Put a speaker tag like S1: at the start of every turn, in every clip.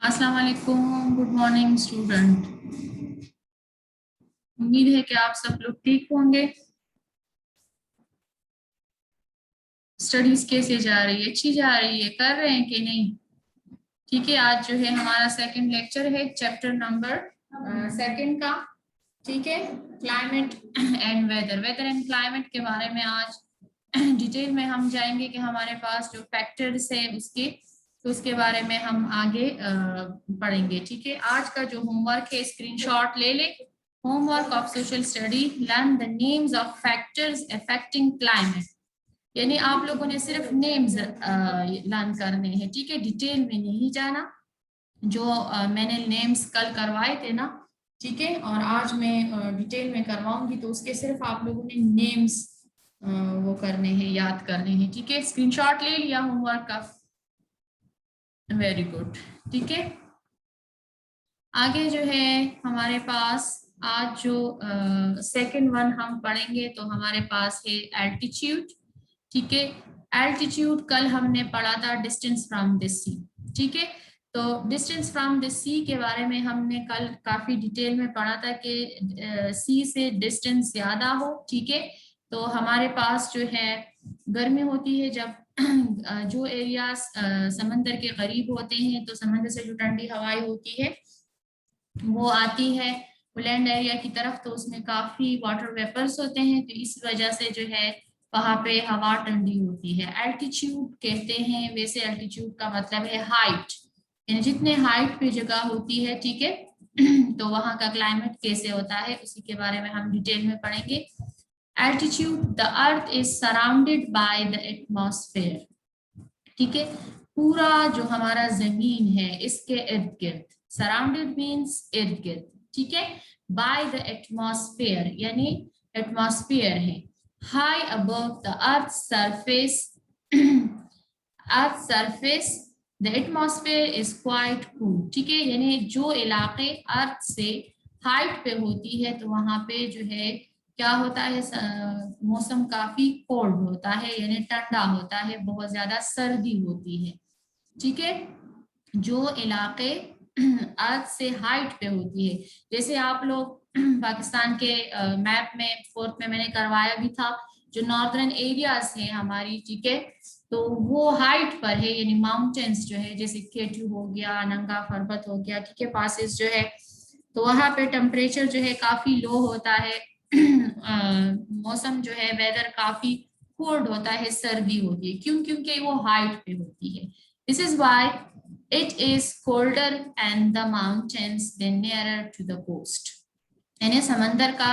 S1: अस्सलाम वालेकुम, good morning student. उम्मीद है कि आप सब लोग ठीक होंगे। स्टडीज कैसे जा रही है? अच्छी जा रही है? कर रहे हैं कि नहीं? ठीक है, आज जो है हमारा सेकंड लेक्चर है चैप्टर नंबर सेकंड का। ठीक है, climate and weather, weather and climate के बारे में आज डिटेल में हम जाएंगे कि हमारे पास जो फैक्टर्स है उसके, तो उसके बारे में हम आगे पढ़ेंगे। ठीक है, आज का जो होमवर्क है स्क्रीनशॉट ले ले। Homework of social study, learn the names of factors affecting climate. यानी आप लोगों ने सिर्फ नेम्स लर्न करने हैं। ठीक है, डिटेल में नहीं जाना। जो मैंने नेम्स कल करवाए थे ना, ठीक है, और आज मैं डिटेल में करवाऊंगी, तो उसके सिर्फ आप लोगों ने नेम्स वो करने हैं, याद करने हैं। ठीक है, स्क्रीनशॉट ले लिया होमवर्क का? Very good. ठीक है, आगे जो है हमारे पास आज जो सेकंड वन हम पढ़ेंगे, तो हमारे पास है एल्टीट्यूड। ठीक है, एल्टीट्यूड कल हमने पढ़ा था डिस्टेंस फ्रॉम द सी। ठीक है, तो डिस्टेंस फ्रॉम द सी के बारे में हमने कल काफी डिटेल में पढ़ा था कि सी से डिस्टेंस ज्यादा हो। ठीक है, तो हमारे पास जो है गर्मी होती है जब जो एरियाज समंदर के करीब होते हैं, तो समंदर से जो ठंडी हवाएं होती है वो आती है लैंड एरिया की तरफ, तो उसमें काफी वाटर वेपर्स होते हैं, तो इस वजह से जो है वहां पे हवा ठंडी होती है। एल्टीट्यूड कहते हैं, वैसे एल्टीट्यूड का मतलब है हाइट, यानी जितने हाइट पे जगह होती है। ठीक है, तो वहां का क्लाइमेट कैसे होता है उसी के बारे में हम डिटेल में पढ़ेंगे। Altitude, the earth is surrounded by the atmosphere. ठीक है, पूरा जो हमारा जमीन है इसके इर्द गिर्द, सराउंडेड मीन्स इर्द गिर्द। ठीक है, बाय द एटमॉस्फेयर यानी एटमॉस्फेयर है। High above the earth surface, earth surface the atmosphere is quite cool. ठीक है, यानी जो इलाके अर्थ से हाइट पे होती है, तो वहां पे जो है क्या होता है, मौसम काफी कोल्ड होता है, यानी ठंडा होता है, बहुत ज्यादा सर्दी होती है। ठीक है, जो इलाके अर्थ से हाइट पे होती है, जैसे आप लोग पाकिस्तान के मैप में फोर्थ में मैंने करवाया भी था, जो नॉर्दर्न एरियाज है हमारी, ठीक है, तो वो हाइट पर है, यानी माउंटेन्स जो है, जैसे केटू हो गया, नंगा पर्वत हो गया, ठीक है, पासेस जो है, तो वहां पे टेम्परेचर जो है काफी लो होता है। मौसम जो है वेदर काफी कोल्ड होता है, सर्दी होती है। क्यों? क्योंकि वो हाइट पे होती है। This is why it is colder and the mountains then nearer to the coast. यानी समंदर का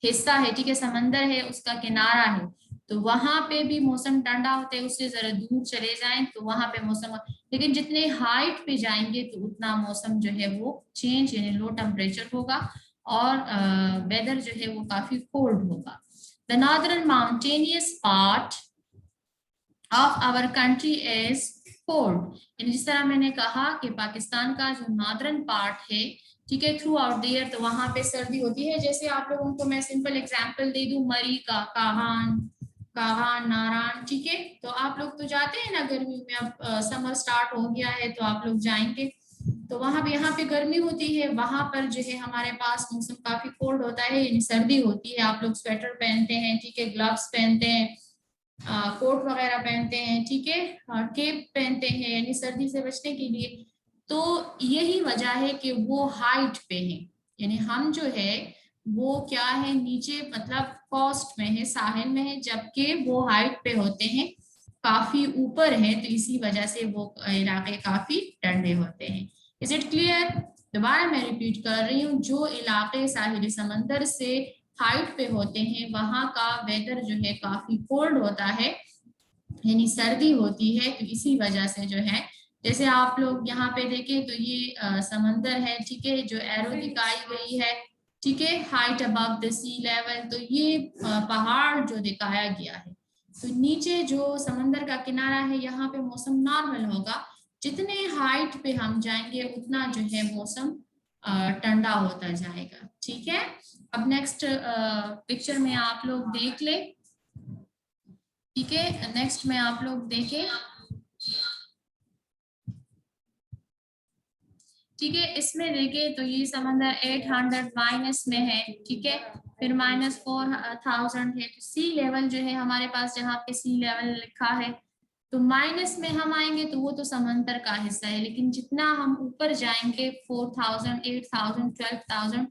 S1: हिस्सा है, ठीक है, समंदर है, उसका किनारा है, तो वहां पे भी मौसम ठंडा होता है। उससे जरा दूर चले जाएं तो वहां पे मौसम, लेकिन जितने हाइट पे जाएंगे तो उतना मौसम जो है वो चेंज, यानी लो टेम्परेचर होगा, और वेदर जो है वो काफी कोल्ड होगा। The northern mountainous part of our country is cold. जिस तरह मैंने कहा कि पाकिस्तान का जो नॉर्दर्न पार्ट है, ठीक है, थ्रू आउट द ईयर, तो वहां पे सर्दी होती है। जैसे आप लोगों को मैं सिंपल एग्जांपल दे दूं, मरी का काहान, काहान नारायण, ठीक है, तो आप लोग तो जाते हैं ना गर्मी में, अब समर स्टार्ट हो गया है तो आप लोग जाएंगे, तो वहां पे, यहाँ पे गर्मी होती है, वहां पर जो है हमारे पास मौसम काफी कोल्ड होता है, यानी सर्दी होती है। आप लोग स्वेटर पहनते हैं, ठीक है, ग्लव्स पहनते हैं, कोट वगैरह पहनते हैं, ठीक है, केप पहनते हैं, यानी सर्दी से बचने के लिए। तो यही वजह है कि वो हाइट पे है, यानी हम जो है वो क्या है, नीचे मतलब कोस्ट में है, साहिल में है, जबकि वो हाइट पे होते हैं, काफी ऊपर है, तो इसी वजह से वो इलाके काफी ठंडे होते हैं। Is it clear? दोबारा मैं रिपीट कर रही हूँ, जो इलाके साहिल समंदर से हाइट पे होते हैं वहां का वेदर जो है काफी कोल्ड होता है, यानी सर्दी होती है, तो इसी वजह से जो है, जैसे आप लोग यहाँ पे देखें तो ये समंदर है, ठीक है, जो एरो दिखाई गई है, ठीक है, height above the sea level, तो ये पहाड़ जो दिखाया गया है, तो नीचे जो समंदर का किनारा है यहाँ पे मौसम नॉर्मल होगा। जितने हाइट पे हम जाएंगे उतना जो है मौसम ठंडा होता जाएगा। ठीक है, अब नेक्स्ट पिक्चर में आप लोग देख ले, ठीक है, नेक्स्ट में आप लोग देखें, ठीक है। इसमें देखिए तो ये समंदर 800 माइनस में है, ठीक है, फिर -4000 है। तो सी लेवल जो है हमारे पास, जहाँ पे सी लेवल लिखा है तो माइनस में हम आएंगे तो वो तो समंदर का हिस्सा है, लेकिन जितना हम ऊपर जाएंगे 4000, 8000, 12000,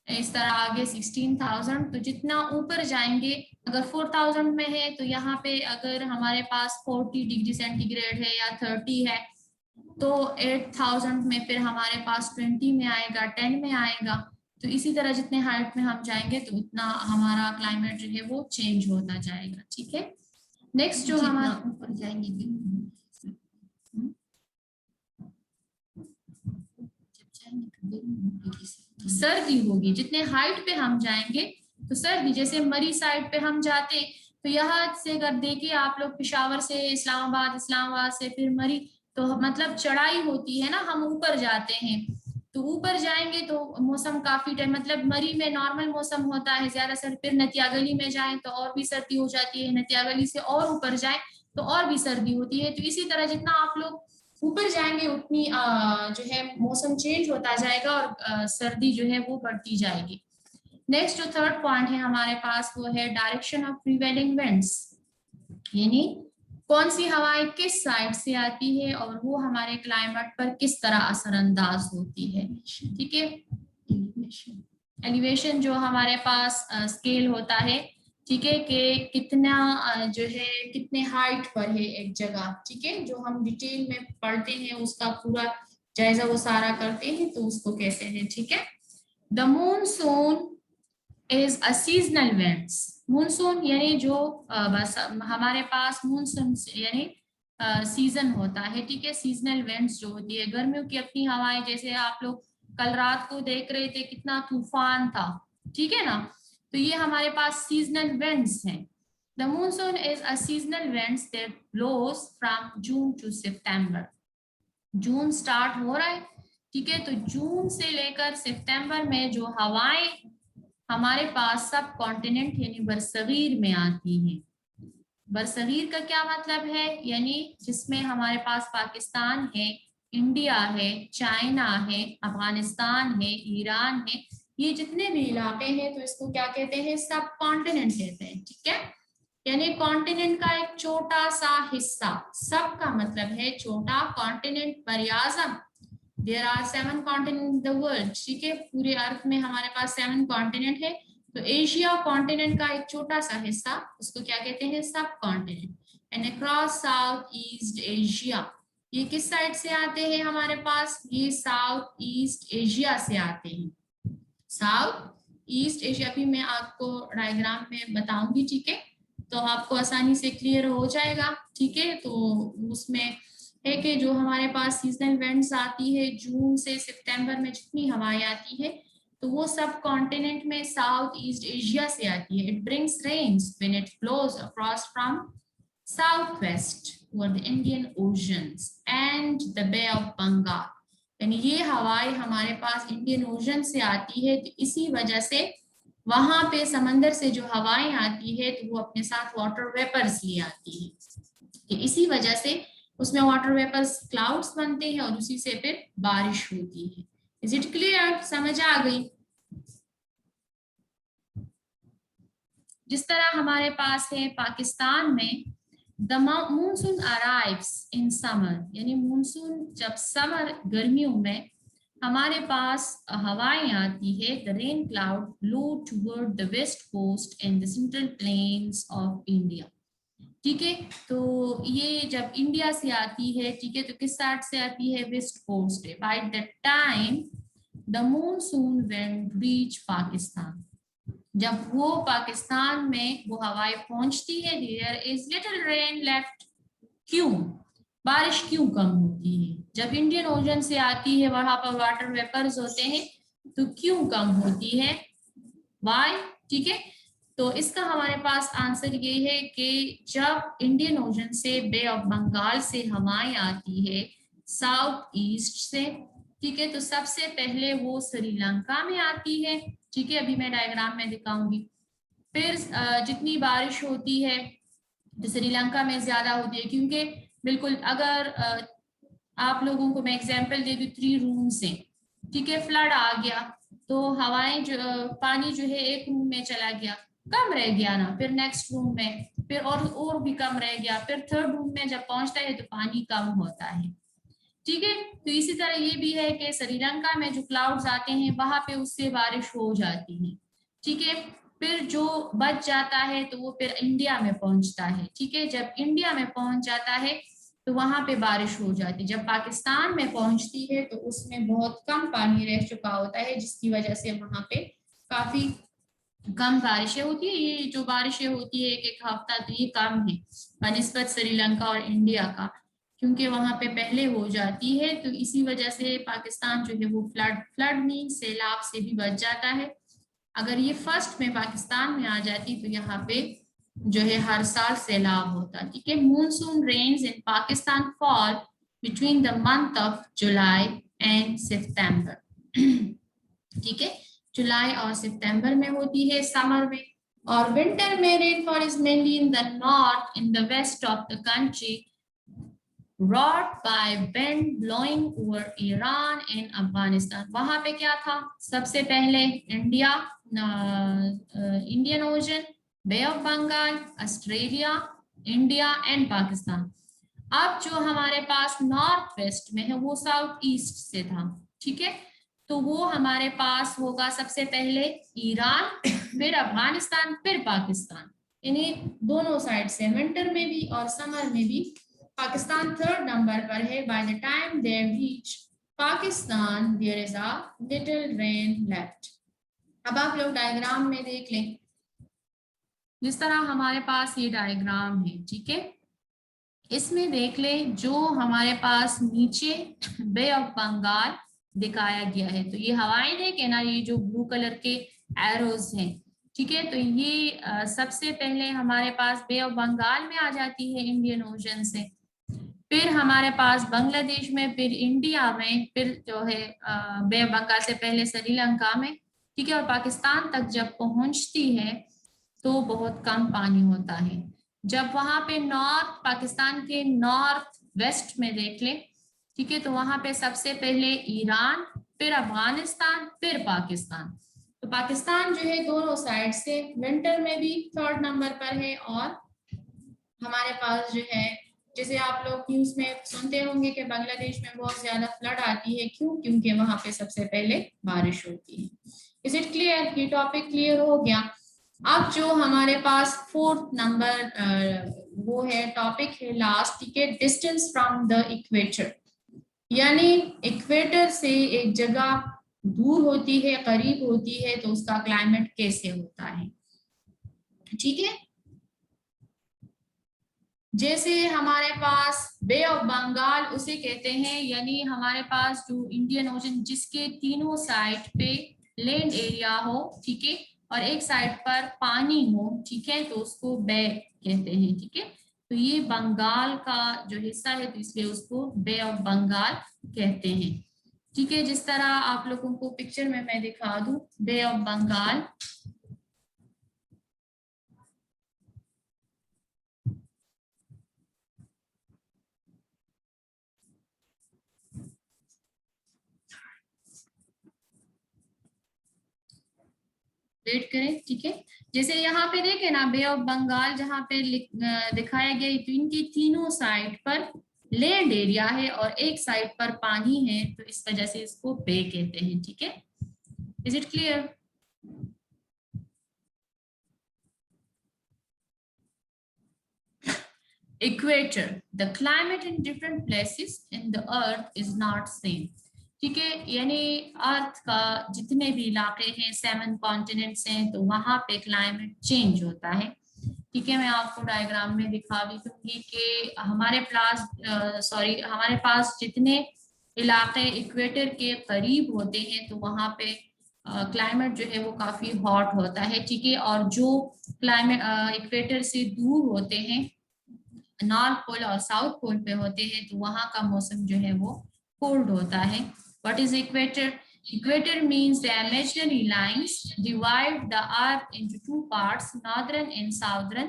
S1: इस तरह आगे 16000, तो जितना ऊपर जाएंगे, अगर 4000 में है तो यहाँ पे अगर हमारे पास 40 डिग्री सेंटीग्रेड है या 30 है, तो 8000 में फिर हमारे पास 20 में आएगा, 10 में आएगा। तो इसी तरह जितने हाइट में हम जाएंगे तो उतना हमारा क्लाइमेट जो है वो चेंज होता जाएगा, ठीक है। नेक्स्ट जो हमारा ऊपर जाएंगे सर्दी होगी, जितने हाइट पे हम जाएंगे तो सर्दी, जैसे मरी साइड पे हम जाते तो यहाँ से अगर देखिए आप लोग पेशावर से इस्लामाबाद, इस्लामाबाद से फिर मरी, तो मतलब चढ़ाई होती है ना, हम ऊपर जाते हैं, तो ऊपर जाएंगे तो मौसम काफी टाइम, मतलब मरी में नॉर्मल मौसम होता है ज्यादा सर्दी, फिर नतियागली में जाएं तो और भी सर्दी हो जाती है, नतियागली से और ऊपर जाएं तो और भी सर्दी होती है। तो इसी तरह जितना आप लोग ऊपर जाएंगे उतनी जो है मौसम चेंज होता जाएगा और सर्दी जो है वो बढ़ती जाएगी। नेक्स्ट जो थर्ड पॉइंट है हमारे पास वो है डायरेक्शन ऑफ प्रिवेलिंग विंड्स, यानी कौन सी हवाएं किस साइड से आती है और वो हमारे क्लाइमेट पर किस तरह असरअंदाज होती है, ठीक है। एलिवेशन जो हमारे पास स्केल होता है, ठीक है, कि कितना जो है कितने हाइट पर है एक जगह, ठीक है, जो हम डिटेल में पढ़ते हैं उसका पूरा जायजा वो सारा करते हैं तो उसको कहते हैं, ठीक है। The monsoon is a seasonal events, monsoon यानी जो बस हमारे पास मूनसून यानी सीजन होता है, ठीक है। सीजनल इवेंट्स जो होती है, गर्मियों की अपनी हवाएं, जैसे आप लोग कल रात को देख रहे थे कितना तूफान था, ठीक है ना, तो ये हमारे पास सीजनल इवेंट्स हैं। The monsoon is a seasonal events that blows from June to September, June start हो रहा है, ठीक है, तो जून से लेकर सितंबर में जो हवाएं हमारे पास सब कॉन्टिनेंट यानी बरसगीर में आती हैं। बरसगीर का क्या मतलब है, यानी जिसमें हमारे पास पाकिस्तान है, इंडिया है, चाइना है, अफगानिस्तान है, ईरान है, ये जितने भी इलाके हैं तो इसको क्या कहते हैं, सब कॉन्टिनेंट कहते हैं, ठीक है। यानी कॉन्टिनेंट का एक छोटा सा हिस्सा, सब का मतलब है छोटा, कॉन्टिनेंट बरियाज़म, there are 7 continent in the world, ठीक है, पूरे अर्थ में हमारे पास 7 कॉन्टिनेंट है, तो एशिया कॉन्टिनेंट का एक छोटा सा हिस्सा, उसको क्या कहते हैं, सब continent. And across south east Asia, ये किस साइड से आते हैं हमारे पास, ये साउथ ईस्ट एशिया से आते हैं, साउथ ईस्ट एशिया भी मैं आपको डायग्राम में बताऊंगी, ठीक है, तो आपको आसानी से क्लियर हो जाएगा, ठीक है। तो उसमें है कि जो हमारे पास सीजनल इवेंट्स आती है जून से सितंबर में जितनी हवाएं आती है तो वो सब कॉन्टिनेंट में साउथ ईस्ट एशिया से आती है। It brings rains when it flows across from south west toward the Indian Oceans and the Bay of Bengal, यानी ये हवाएं हमारे पास इंडियन ओशन से आती है, तो इसी वजह से वहां पे समंदर से जो हवाएं आती है तो वो अपने साथ वाटर वेपर्स ले आती है, तो इसी वजह से उसमें वाटर वेपर्स क्लाउड्स बनते हैं और उसी से फिर बारिश होती है। इज इट क्लियर, समझ आ गई। जिस तरह हमारे पास है पाकिस्तान में the monsoon arrives in summer, यानी मानसून जब समर गर्मियों में हमारे पास हवाएं आती है, the rain cloud blow toward the west coast and the central plains of India, ठीक है। तो ये जब इंडिया से आती है, ठीक है, तो किस साइड से आती है, वेस्ट कोस्ट है। By the time the monsoon wind reach Pakistan, जब वो पाकिस्तान में वो हवाएं पहुंचती है, there is little rain left, क्यों, बारिश क्यों कम होती है, जब इंडियन ओशन से आती है वहां पर वाटर वेपर्स होते हैं तो क्यों कम होती है, वाई, ठीक है। तो इसका हमारे पास आंसर ये है कि जब इंडियन ओशन से बे ऑफ बंगाल से हवाएं आती है साउथ ईस्ट से, ठीक है, तो सबसे पहले वो श्रीलंका में आती है, ठीक है, अभी मैं डायग्राम में दिखाऊंगी। फिर जितनी बारिश होती है तो श्रीलंका में ज्यादा होती है, क्योंकि बिल्कुल अगर आप लोगों को मैं एग्जांपल दे दूं, 3 रूम से, ठीक है, फ्लड आ गया तो हवाएं जो पानी जो है एक रूम में चला गया, कम रह गया ना, फिर नेक्स्ट रूम में, फिर और भी कम रह गया, फिर थर्ड रूम में जब पहुंचता है तो पानी कम होता है, ठीक है। तो इसी तरह ये भी है कि श्रीलंका में जो क्लाउड्स आते हैं वहां पे उससे बारिश हो जाती है, ठीक है। फिर जो बच जाता है तो वो फिर इंडिया में पहुंचता है, ठीक है। जब इंडिया में पहुंच जाता है तो वहां पे बारिश हो जाती है। जब पाकिस्तान में पहुंचती है तो उसमें बहुत कम पानी रह चुका होता है, जिसकी वजह से वहां पे काफी कम बारिशें होती है। ये जो बारिशें होती है एक एक हफ्ता, तो ये कम है बनिस्बत श्रीलंका और इंडिया का, क्योंकि वहां पे पहले हो जाती है। तो इसी वजह से पाकिस्तान जो है वो फ्लड मीन सैलाब से भी बच जाता है। अगर ये फर्स्ट में पाकिस्तान में आ जाती तो यहाँ पे जो है हर साल सैलाब होता, ठीक है। Monsoon rains in Pakistan fall between the month of July and September, ठीक है। जुलाई और सितंबर में होती है समर में। और विंटर में rainfall is mainly in the north, in the west of the country, wrought by wind blowing over Iran and Afghanistan। वहां पे क्या था, सबसे पहले India, Indian ocean, bay of Bengal, Australia, India and Pakistan. अब जो हमारे पास नॉर्थ वेस्ट में है वो साउथ ईस्ट से था, ठीक है। तो वो हमारे पास होगा सबसे पहले ईरान, फिर अफगानिस्तान, फिर पाकिस्तान। इन्हीं दोनों साइड से विंटर में भी और समर में भी पाकिस्तान थर्ड नंबर पर है। By the time they reach Pakistan there is a little rain left. अब आप लोग डायग्राम में देख लें, जिस तरह हमारे पास ये डायग्राम है, ठीक है। इसमें देख ले जो हमारे पास नीचे बे ऑफ बंगाल दिखाया गया है, तो ये हवाएं देखे ना, ये जो ब्लू कलर के एरोज हैं, ठीक है। तो ये सबसे पहले हमारे पास बे ऑफ बंगाल में आ जाती है इंडियन ओशन से, फिर हमारे पास बांग्लादेश में, फिर इंडिया में, फिर जो है बे ऑफ बंगाल से पहले श्रीलंका में, ठीक है। और पाकिस्तान तक जब पहुंचती है तो बहुत कम पानी होता है। जब वहां पे नॉर्थ, पाकिस्तान के नॉर्थ वेस्ट में देख ले, ठीक है, तो वहां पे सबसे पहले ईरान, फिर अफगानिस्तान, फिर पाकिस्तान। तो पाकिस्तान जो है दोनों साइड से विंटर में भी थर्ड नंबर पर है। और हमारे पास जो है, जैसे आप लोग न्यूज में सुनते होंगे कि बांग्लादेश में बहुत ज्यादा फ्लड आती है, क्यों? क्योंकि वहां पे सबसे पहले बारिश होती है। Is it clear? ये टॉपिक क्लियर हो गया। अब जो हमारे पास फोर्थ नंबर वो है टॉपिक है लास्ट, ठीक है, डिस्टेंस फ्रॉम द इक्वेटर। यानी इक्वेटर से एक जगह दूर होती है, करीब होती है, तो उसका क्लाइमेट कैसे होता है, ठीक है। जैसे हमारे पास बे ऑफ बंगाल उसे कहते हैं, यानी हमारे पास जो इंडियन ओशन जिसके तीनों साइड पे लैंड एरिया हो, ठीक है, और एक साइड पर पानी हो, ठीक है, तो उसको बे कहते हैं, ठीक है। तो ये बंगाल का जो हिस्सा है, तो इसलिए उसको बे ऑफ बंगाल कहते हैं, ठीक है। जिस तरह आप लोगों को पिक्चर में मैं दिखा दूं, बे ऑफ बंगाल, वेट करें, ठीक है। जैसे यहाँ पे देखे ना, बे ऑफ बंगाल जहाँ पे दिखाया गया, तो इनकी तीनों साइड पर लैंड एरिया है और एक साइड पर पानी है, तो इस वजह से इसको बे कहते हैं, ठीक है। Is it clear? Equator, the climate in different places in the earth is not same, ठीक है। यानी अर्थ का जितने भी इलाके हैं, 7 कॉन्टिनेंट्स हैं, तो वहां पे क्लाइमेट चेंज होता है, ठीक है। मैं आपको डायग्राम में दिखा भी दूंगी कि हमारे पास जितने इलाके इक्वेटर के करीब होते हैं, तो वहां पे क्लाइमेट जो है वो काफी हॉट होता है, ठीक है। और जो क्लाइमेट इक्वेटर से दूर होते हैं, नॉर्थ पोल और साउथ पोल पे होते हैं, तो वहां का मौसम जो है वो कोल्ड होता है। What is equator? Equator means the imaginary lines divide the earth into two parts, northern and southern,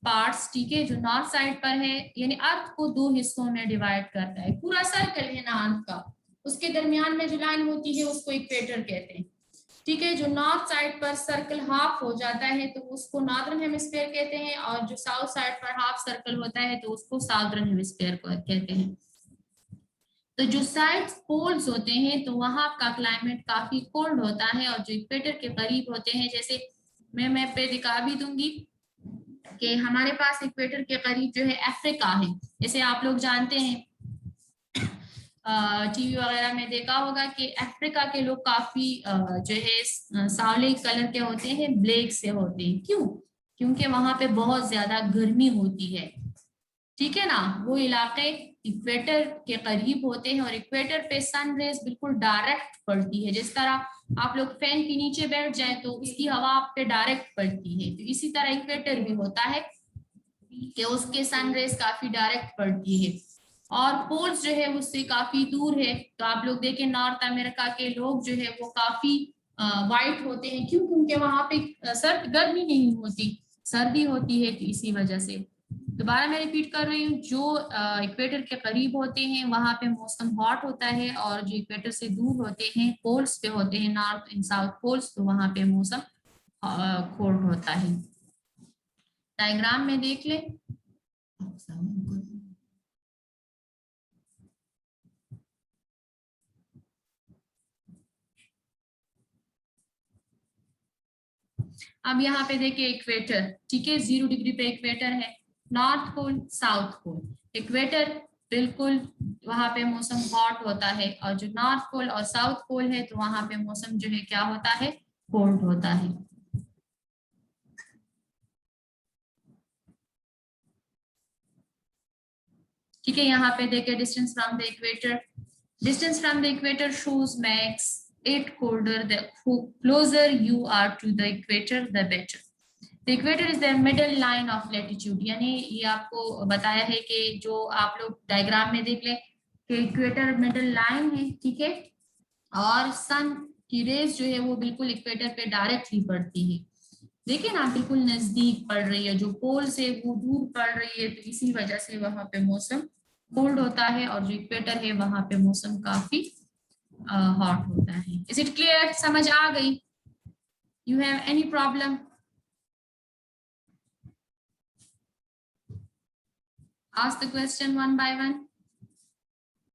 S1: parts, ठीक है, जो नॉर्थ साइड पर है, यानी अर्थ को दो हिस्सों में डिवाइड करता है, पूरा सर्कल है ना अर्थ का, उसके दरमियान में जो लाइन होती है उसको इक्वेटर कहते हैं, ठीक है। जो नॉर्थ साइड पर सर्कल हाफ हो जाता है तो उसको नॉर्दर्न हेमिस्फीयर कहते हैं, और जो साउथ साइड पर हाफ सर्कल होता है तो उसको साउदर्न हेमिस्फीयर कहते हैं। तो जो साइड पोल्स होते हैं तो वहां का क्लाइमेट काफी कोल्ड होता है, और जो इक्वेटर के करीब होते हैं, जैसे मैं मैप पे दिखा भी दूंगी कि हमारे पास इक्वेटर के करीब जो है अफ्रीका है, जैसे आप लोग जानते हैं टीवी वगैरह में देखा होगा कि अफ्रीका के लोग काफी जो है सावले कलर के होते हैं, ब्लैक से होते हैं, क्यों? क्योंकि वहां पे बहुत ज्यादा गर्मी होती है, ठीक है ना। वो इलाके इक्वेटर के करीब होते हैं, और इक्वेटर पे सन रेज बिल्कुल डायरेक्ट पड़ती है, जिस तरह आप लोग फैन के नीचे बैठ जाए तो उसकी हवा आप पे डायरेक्ट पड़ती है, तो इसी तरह इक्वेटर भी होता है कि उसके सन रेज काफी डायरेक्ट पड़ती है, और पोल्स जो है उससे काफी दूर है। तो आप लोग देखें नॉर्थ अमेरिका के लोग जो है वो काफी वाइट होते हैं, क्यों? क्योंकि वहां पे सर्द गर्मी नहीं होती, सर्दी होती है, तो इसी वजह से। दोबारा मैं रिपीट कर रही हूँ, जो इक्वेटर के करीब होते हैं वहां पे मौसम हॉट होता है, और जो इक्वेटर से दूर होते हैं, पोल्स पे होते हैं, नॉर्थ एंड साउथ पोल्स, तो वहां पे मौसम कोल्ड होता है। डायग्राम में देख लें। अब यहाँ पे देखिए इक्वेटर, ठीक है, 0 डिग्री पे इक्वेटर है, north pole south pole, equator बिल्कुल वहां पे मौसम हॉट होता है, और जो नॉर्थ पोल और साउथ पोल है तो वहां पे मौसम जो है क्या होता है, कोल्ड होता है। ठीक है, यहाँ पे देखिए distance from the equator, distance from the equator shows makes it colder the closer you are to the equator the better. The equator is the middle line of latitude, यानी ये आपको बताया है कि जो आप लोग डायग्राम में देख लें कि इक्वेटर मिडल लाइन है, ठीक है, और सन की रेज जो है वो बिल्कुल इक्वेटर पे डायरेक्ट ही पड़ती है, देखिए ना बिल्कुल नजदीक पड़ रही है, जो पोल से वो दूर पड़ रही है, तो इसी वजह से वहां पे मौसम कोल्ड होता है, और जो इक्वेटर है वहां पे मौसम काफी हॉट होता है। Is it clear? समझ आ गई? You have any problem? Ask the question one by one.